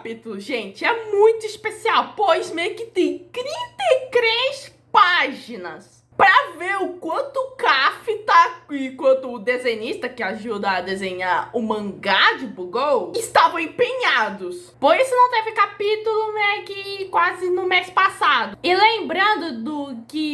capítulo, gente, é muito especial, pois meio que tem 33 páginas. Pra ver o quanto o Kaf tá, e quanto o desenhista que ajuda a desenhar o mangá de Bugou estavam empenhados. Por isso não teve capítulo, né, que quase no mês passado. E lembrando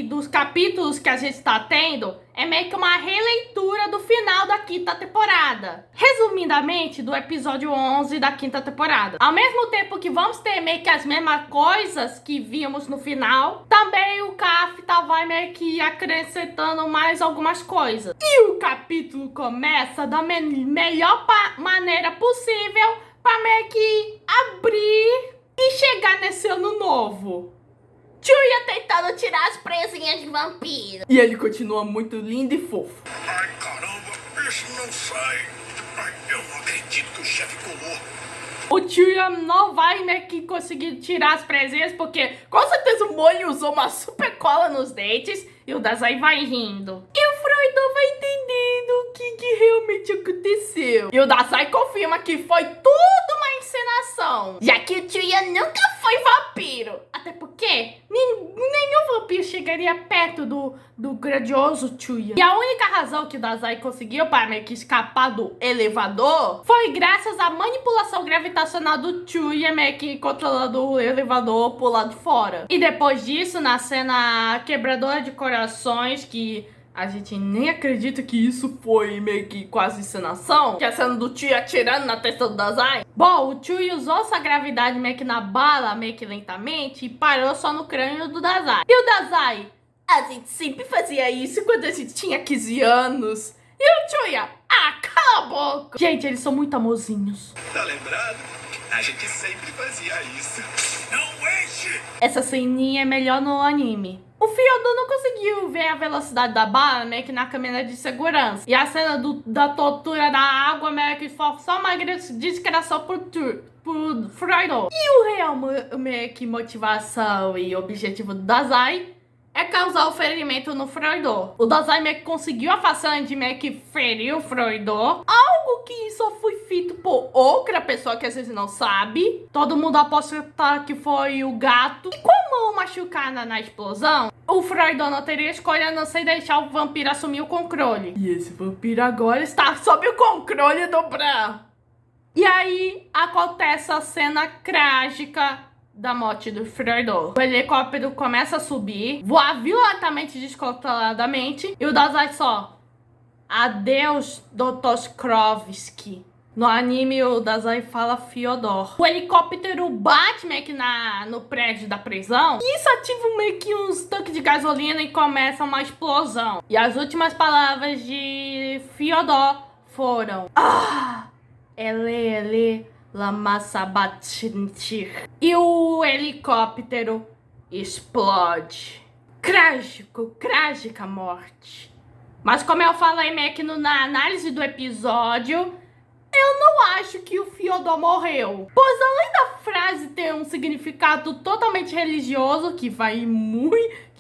dos capítulos que a gente tá tendo, é meio que uma releitura do final da quinta temporada. Resumidamente, do episódio 11 da quinta temporada. Ao mesmo tempo que vamos ter meio que as mesmas coisas que vimos no final, também o Kaf vai meio que acrescentando mais algumas coisas. E o capítulo começa da melhor maneira possível para meio que abrir e chegar nesse ano novo. Chuya tentando tirar as presinhas de vampiro. E ele continua muito lindo e fofo. Ai, caramba, isso não sai. Ai, eu não acredito que o chefe colou. O Chuya não vai meio que conseguir tirar as presinhas, porque com certeza o Molly usou uma super cola nos dentes e o Dazai vai rindo. E o Frodo vai entendendo o que realmente aconteceu. E o Dazai confirma que foi tudo uma encenação, já que o Chuya nunca foi vampiro. Até porque nenhum vampiro chegaria perto do grandioso Chuya. E a única razão que o Dazai conseguiu para meio que escapar do elevador foi graças à manipulação gravitacional do Chuya, meio que controlando o elevador por lá de fora. E depois disso, na cena quebradora de corações, que a gente nem acredita que isso foi meio que quase encenação, que é a cena do Chuya atirando na testa do Dazai. Bom, o Chuya usou sua gravidade meio que na bala, meio que lentamente, e parou só no crânio do Dazai. E o Dazai? A gente sempre fazia isso quando a gente tinha 15 anos. E o Chuya? Ah, cala a boca! Gente, eles são muito amorzinhos. Tá lembrado? A gente sempre fazia isso. Não enche! Essa ceninha é melhor no anime. O Fyodor não conseguiu ver a velocidade da bala meio que na câmera de segurança. E a cena da tortura da água meio que foi só uma discreção por Frodo. E o real meio que motivação e objetivo do Dazai é causar o ferimento no Frodo. O Dazai meio que conseguiu a façanha de meio que ferir o Frodo. Algo que só foi feito por outra pessoa que às vezes não sabe. Todo mundo aposta que foi o gato. E com a mão machucada na explosão, o Frodo não teria escolha a não ser deixar o vampiro assumir o controle. E esse vampiro agora está sob o controle do Bran. E aí acontece a cena trágica da morte do Frodo. O helicóptero começa a subir, voar violentamente, descontroladamente, e o Dazai só: adeus, Dr. Skrovsky. No anime, o Dazai fala Fyodor. O helicóptero bate meio que no prédio da prisão, e isso ativa meio que uns tanques de gasolina e começa uma explosão. E as últimas palavras de Fyodor foram: ele Lama Sabatintir. E o helicóptero explode. Trágica morte. Mas como eu falei meio que na análise do episódio, eu não acho que o Fyodor morreu. Pois além da frase ter um significado totalmente religioso, que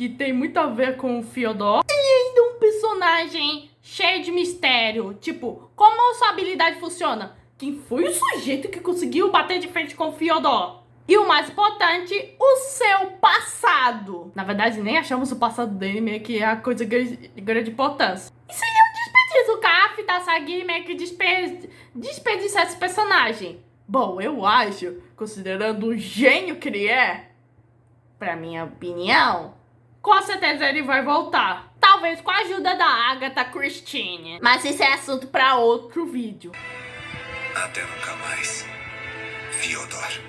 tem muito a ver com o Fyodor, ele ainda é um personagem cheio de mistério. Tipo, como a sua habilidade funciona? Quem foi o sujeito que conseguiu bater de frente com o Fyodor? E o mais importante, o seu passado. Na verdade, nem achamos o passado dele, meio que é a coisa de grande importância. E seria um desperdício o Kaf da Sagi meio que desperdiçar esse personagem. Bom, eu acho, considerando o gênio que ele é, pra minha opinião, com certeza ele vai voltar. Talvez com a ajuda da Agatha Christie. Mas isso é assunto pra outro vídeo. Até nunca mais, Fyodor.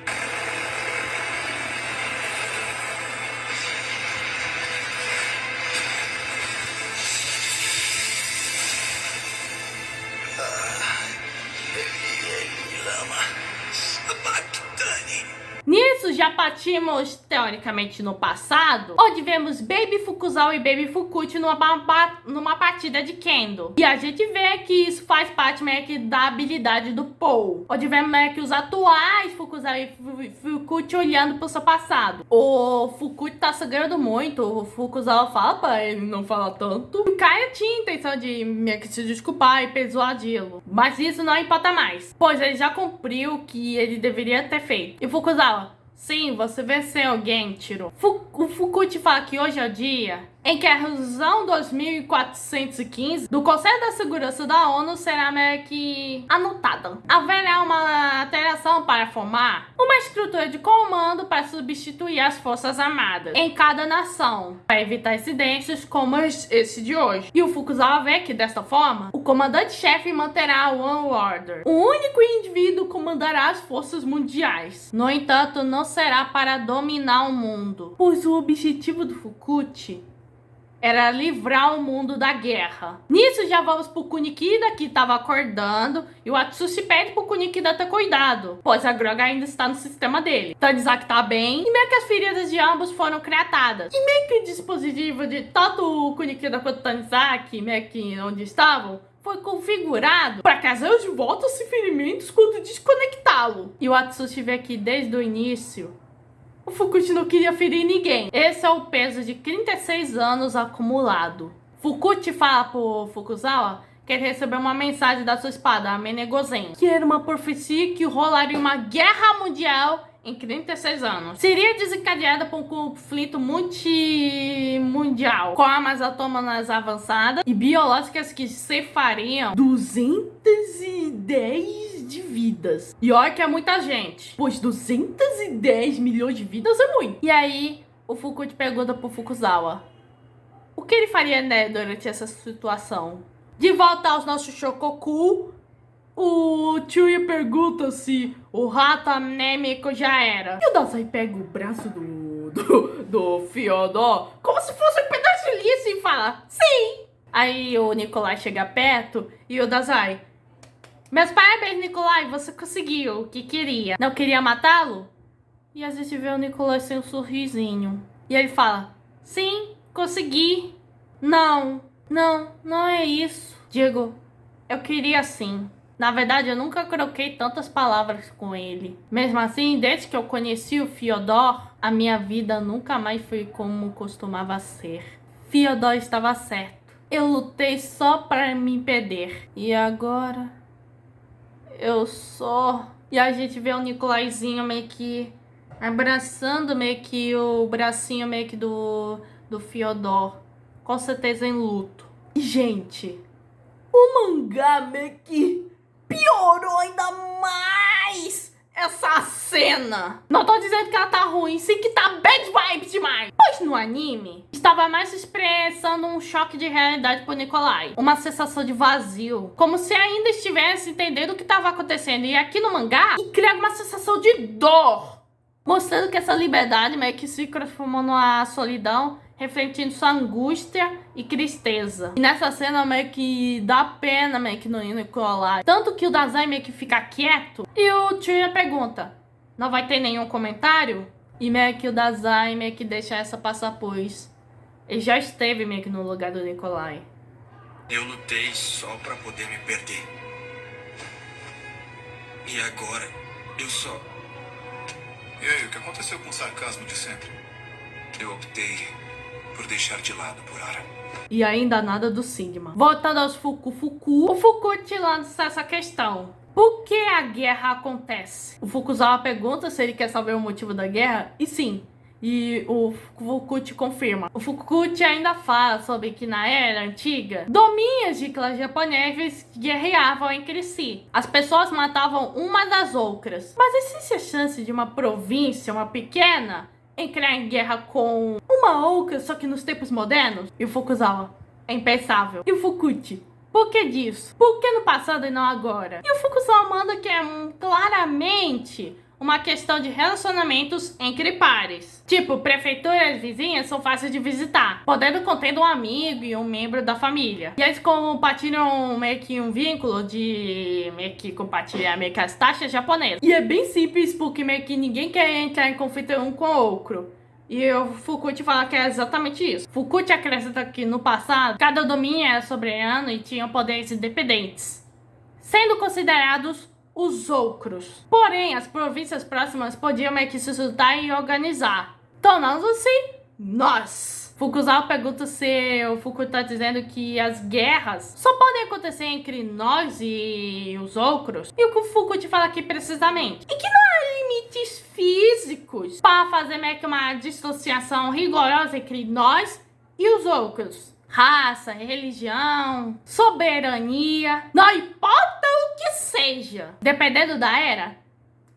Nisso já partimos, teoricamente, no passado, onde vemos Baby Fukuzawa e Baby Fukuchi numa partida de Kendo. E a gente vê que isso faz parte meio que da habilidade do Paul. Onde vemos meio que os atuais Fukuzawa e Fukuchi olhando pro seu passado. O Fukuchi tá sangrando muito, o Fukuzawa fala pra ele não falar tanto. O Kaia tinha intenção de meio que se desculpar e persuadi-lo. Mas isso não importa mais, pois ele já cumpriu o que ele deveria ter feito. E Fukuzawa, sim, você venceu, Genichiro. O Fukuchi fala que hoje é o dia em que a resolução 2415 do Conselho da Segurança da ONU será meio que anotada. Haverá uma alteração para formar uma estrutura de comando para substituir as Forças Armadas em cada nação, para evitar incidentes como esse de hoje. E o Fukuzawa vê que, desta forma, o comandante-chefe manterá a One Order. O único indivíduo comandará as forças mundiais. No entanto, não será para dominar o mundo, pois o objetivo do Fukuchi era livrar o mundo da guerra. Nisso já vamos pro Kunikida, que estava acordando, e o Atsushi pede pro Kunikida ter cuidado, pois a droga ainda está no sistema dele. Tanizaki tá bem, e meio que as feridas de ambos foram tratadas. E meio que o dispositivo de tanto o Kunikida quanto o Tanizaki, meio que onde estavam, foi configurado para trazer de volta os ferimentos quando desconectá-lo. E o Atsushi vê que desde o início o Fukuchi não queria ferir ninguém. Esse é o peso de 36 anos acumulado. Fukuchi fala pro Fukuzawa que ele recebeu uma mensagem da sua espada, a Menegozen, que era uma profecia que rolaria uma guerra mundial em 36 anos. Seria desencadeada por um conflito multimundial, com armas atômicas avançadas e biológicas que ceifariam 210 de vidas. E olha que é muita gente, pois 210 milhões de vidas é muito. E aí, o Fukuchi pergunta pro Fukuzawa o que ele faria, né, durante essa situação. De volta aos nossos Shokoku, o Chuya pergunta se o rato anêmico já era. E o Dazai pega o braço do Fyodor como se fosse um pedaço de liso e fala, sim! Aí o Nikolai chega perto e o Dazai, meus parabéns, Nikolai, você conseguiu o que queria. Não queria matá-lo? E a gente vê o Nikolai sem um sorrisinho. E ele fala, sim, consegui. Não é isso. Digo, eu queria sim. Na verdade, eu nunca troquei tantas palavras com ele. Mesmo assim, desde que eu conheci o Fyodor, a minha vida nunca mais foi como costumava ser. Fyodor estava certo. Eu lutei só para me impedir. E agora eu só... E a gente vê o Nikolaizinho meio que abraçando meio que o bracinho meio que do Fyodor. Com certeza em luto. E, gente, o mangá meio que piorou ainda mais essa cena. Não tô dizendo que ela tá ruim, sim que tá bad vibes demais. Pois no anime, estava mais expressando um choque de realidade pro Nikolai. Uma sensação de vazio. Como se ainda estivesse entendendo o que estava acontecendo. E aqui no mangá, cria uma sensação de dor. Mostrando que essa liberdade meio que se transformou numa solidão, refletindo sua angústia e tristeza. E nessa cena meio que dá pena meio que no Nikolai. Tanto que o Dazai meio que fica quieto. E o Chuya pergunta, não vai ter nenhum comentário? E meio que o Dazai meio que deixa essa passar, pois ele já esteve meio que no lugar do Nikolai. Eu lutei só pra poder me perder. E agora, eu só... E aí, o que aconteceu com o sarcasmo de sempre? Eu optei por deixar de lado por hora. E ainda nada do Sigma. Voltando aos Fuku, o Fukuchi lança essa questão. Por que a guerra acontece? O Fukuzawa pergunta se ele quer saber o motivo da guerra. E sim. E o Fukuchi confirma. O Fukuchi ainda fala sobre que na era antiga, domínios de clãs japoneses guerreavam entre si. As pessoas matavam umas das outras. Mas existe a chance de uma província, uma pequena, entrar em guerra com uma outra, só que nos tempos modernos? E o Fukuzawa, é impensável. E o Fukuchi, por que disso? Por que no passado e não agora? E o Fukuzawa manda que é claramente uma questão de relacionamentos entre pares. Tipo, prefeituras vizinhas são fáceis de visitar, podendo conter um amigo e um membro da família. E eles compartilham meio que um vínculo de meio que compartilhar meio que as taxas japonesas. E é bem simples porque meio que ninguém quer entrar em conflito um com o outro. E o Fukute fala que é exatamente isso. Fukute acrescenta que no passado, cada domínio era soberano e tinha poderes independentes, sendo considerados os Zoukros. Porém, as províncias próximas podiam meio que se juntar e organizar, tornando-se nós. Fukuzawa pergunta se o Fukute está dizendo que as guerras só podem acontecer entre nós e os Zoukros. E o Fukute fala aqui precisamente. E que não há limites físicos para fazer meio que uma dissociação rigorosa entre nós e os Zoukros. Raça, religião, soberania, não importa o que seja, dependendo da era,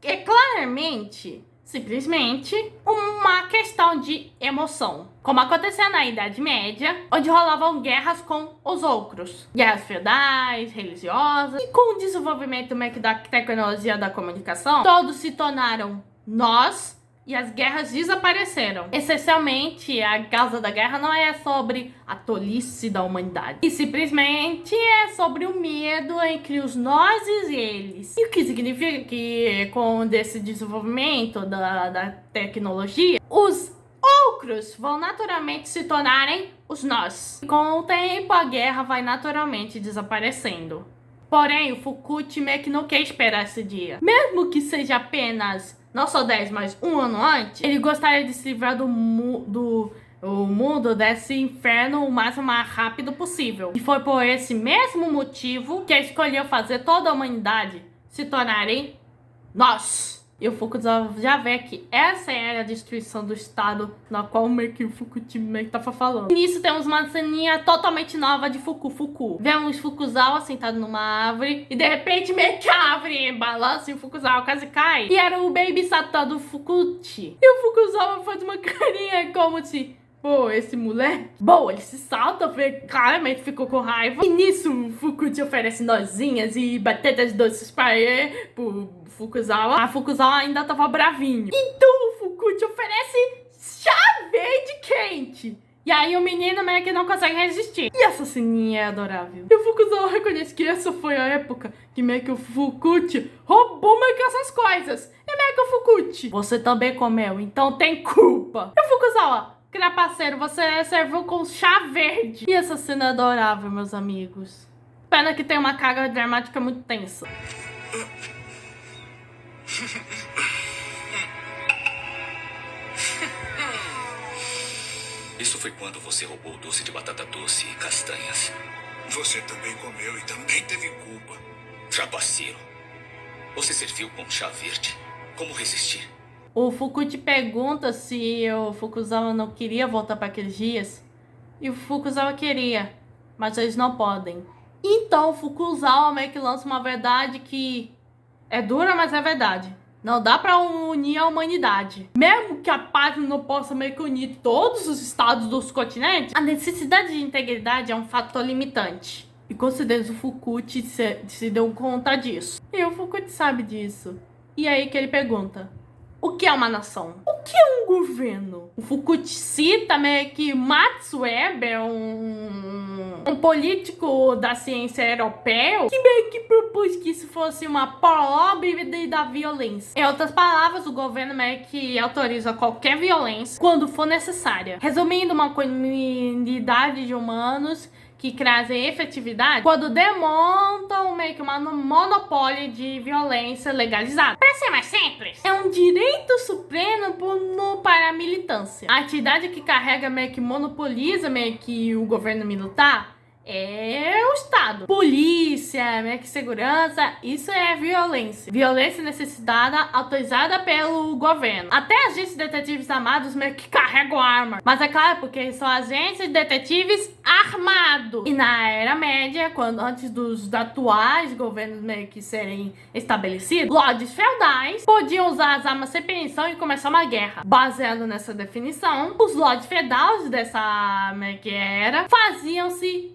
é claramente, simplesmente, uma questão de emoção. Como acontecia na Idade Média, onde rolavam guerras com os outros. Guerras feudais, religiosas. E com o desenvolvimento meio que da tecnologia da comunicação, todos se tornaram nós. E as guerras desapareceram. Essencialmente, a causa da guerra não é sobre a tolice da humanidade. E simplesmente é sobre o medo entre os nós e eles. E o que significa que com esse desenvolvimento da tecnologia, os outros vão naturalmente se tornarem os nós. E com o tempo, a guerra vai naturalmente desaparecendo. Porém, o Fukute meio que não quer esperar esse dia. Mesmo que seja apenas não só 10, mas um ano antes, ele gostaria de se livrar do mundo desse inferno o mais rápido possível. E foi por esse mesmo motivo que ele escolheu fazer toda a humanidade se tornarem nós. E o Fukuzawa já vê que essa era a destruição do estado na qual meio que o Fukute meio que tava falando. E nisso temos uma ceninha totalmente nova de Fuku. Vemos Fukuzawa sentado numa árvore e de repente meio que a árvore balança e o Fukuzawa quase cai. E era o Baby Satan do Fukute. E o Fukuzawa faz uma carinha como se... Pô, esse moleque... Bom, ele se salta, claramente ficou com raiva. E nisso, o Fukute oferece nozinhas e batatas doces pra ele, pro Fukuzawa. A Fukuzawa ainda tava bravinho. Então, o Fukute oferece chá verde quente. E aí o menino meio que não consegue resistir. E essa ceninha é adorável. E o Fukuzawa reconhece que essa foi a época que meio que o Fukute roubou meio que essas coisas. E meio que o Fukute... Você também comeu, então tem culpa. E o Fukuzawa... Trapaceiro, você serviu com chá verde. E essa cena é adorável, meus amigos. Pena que tem uma carga dramática muito tensa. Isso foi quando você roubou doce de batata doce e castanhas. Você também comeu e também teve culpa. Trapaceiro. Você serviu com chá verde. Como resistir? O Fukute pergunta se o Fukuzawa não queria voltar para aqueles dias. E o Fukuzawa queria, mas eles não podem. Então o Fukuzawa meio que lança uma verdade que é dura, mas é verdade. Não dá para unir a humanidade. Mesmo que a paz não possa meio que unir todos os estados dos continentes, a necessidade de integridade é um fator limitante. E com certeza o Fukute se deu conta disso. E o Fukute sabe disso. E aí que ele pergunta... O que é uma nação? O que é um governo? O Fukute cita meio que Max Weber, um político da ciência europeu, que meio que propôs que isso fosse uma prova da violência. Em outras palavras, o governo meio que autoriza qualquer violência quando for necessária. Resumindo, uma comunidade de humanos que trazem efetividade quando demontam meio que uma monopólio de violência legalizada. Para ser mais simples, é um direito supremo para a militância. A entidade que carrega meio que monopoliza meio que o governo militar é o Estado. Polícia, meio que segurança, isso é violência. Violência necessitada, autorizada pelo governo. Até agentes detetives armados meio que carregam arma. Mas é claro, porque são agentes detetives armados. E na Era Média, quando antes dos atuais governos meio que serem estabelecidos, lordes feudais podiam usar as armas sem permissão e começar uma guerra. Baseado nessa definição, os lordes feudais dessa meio que era faziam-se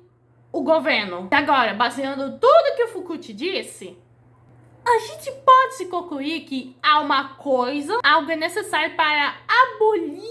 o governo. E agora, baseando tudo que o Fukute disse, a gente pode se concluir que há uma coisa, algo é necessário para abolir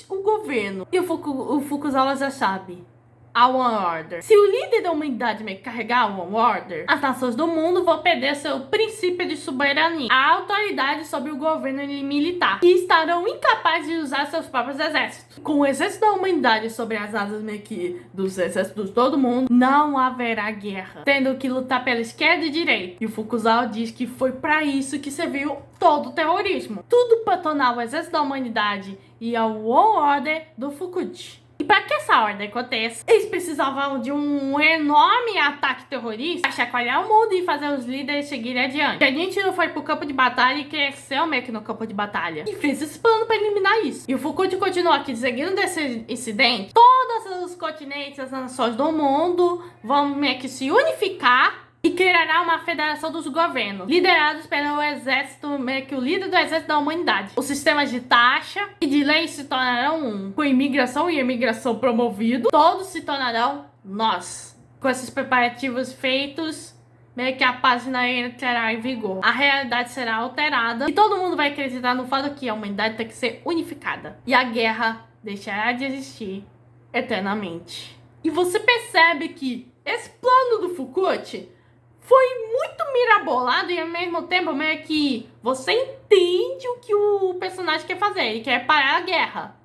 o governo. E o Fukuzawa já sabe. A One Order. Se o líder da humanidade me carregar a One Order, as nações do mundo vão perder seu princípio de soberania, a autoridade sobre o governo militar, e estarão incapazes de usar seus próprios exércitos. Com o exército da humanidade sobre as asas meio que dos exércitos de todo mundo, não haverá guerra, tendo que lutar pela esquerda e direita. E o Fukuzawa diz que foi para isso que serviu todo o terrorismo. Tudo para tornar o exército da humanidade e a One Order do Fukuchi. E para que essa ordem aconteça, eles precisavam de um enorme ataque terrorista para chacoalhar o mundo e fazer os líderes seguirem adiante. A gente não foi pro campo de batalha e cresceu meio que no campo de batalha. E fez esse plano para eliminar isso. E o Fukuchi continuou aqui, seguindo desse incidente, todos os continentes, as nações do mundo vão meio que se unificar e criará uma federação dos governos, liderados pelo exército, meio que o líder do exército da humanidade. Os sistemas de taxa e de lei se tornarão um. Com imigração e emigração promovido, todos se tornarão nós. Com esses preparativos feitos, meio que a página entrará em vigor. A realidade será alterada e todo mundo vai acreditar no fato que a humanidade tem que ser unificada. E a guerra deixará de existir eternamente. E você percebe que esse plano do Fukuchi foi muito mirabolado e ao mesmo tempo meio que você entende o que o personagem quer fazer. Ele quer parar a guerra.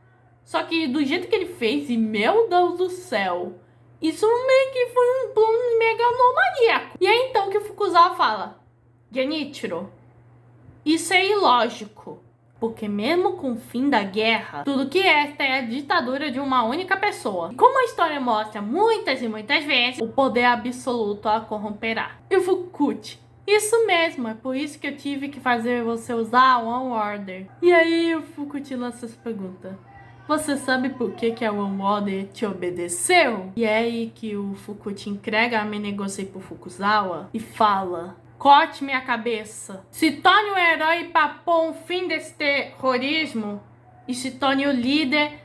Só que do jeito que ele fez, e meu Deus do céu, isso meio que foi um plano megalomaníaco. E é então que o Fukuzawa fala: Genichiro, isso é ilógico. Porque mesmo com o fim da guerra, tudo que resta é a ditadura de uma única pessoa. E como a história mostra muitas e muitas vezes, o poder absoluto a corromperá. E o Fukuchi: isso mesmo, é por isso que eu tive que fazer você usar a One Order. E aí o Fukuchi lança essa pergunta: você sabe por que a One Order te obedeceu? E é aí que o Fukuchi entrega a Menegosei pro Fukuzawa e fala: corte minha cabeça. Se torne um herói para pôr um fim desse terrorismo e se torne o líder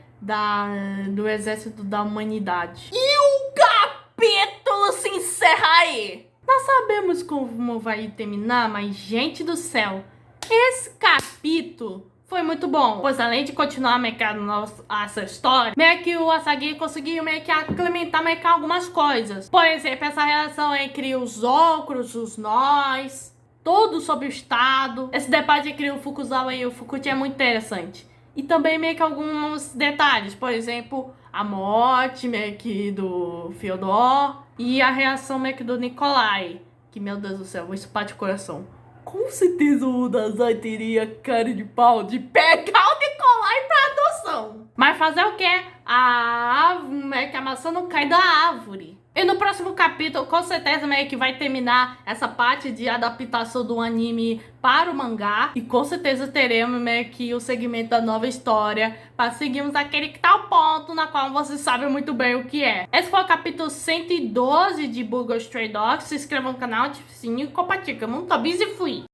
do exército da humanidade. E o capítulo se encerra aí. Nós sabemos como vai terminar, mas gente do céu, esse capítulo foi muito bom, pois além de continuar meio que essa história, meio que o Asagi conseguiu meio que implementar meio que algumas coisas. Por exemplo, essa relação entre os outros, os nós, tudo sobre o Estado. Esse debate entre o Fukuzawa e o Fukuchi é muito interessante. E também meio que alguns detalhes, por exemplo, a morte meio que do Fyodor e a reação meio que do Nikolai, que meu Deus do céu, isso parte o coração. Com certeza o Dazai teria cara de pau de pegar o Nikolai pra adoção. Mas fazer o quê? A maçã não cai da árvore. E no próximo capítulo, com certeza, meio que vai terminar essa parte de adaptação do anime para o mangá. E com certeza teremos meio que o segmento da nova história para seguirmos aquele tal ponto na qual você sabe muito bem o que é. Esse foi o capítulo 112 de Bungo Stray Dogs. Se inscreva no canal, ative o sininho e compartilhe. Muito busy e fui!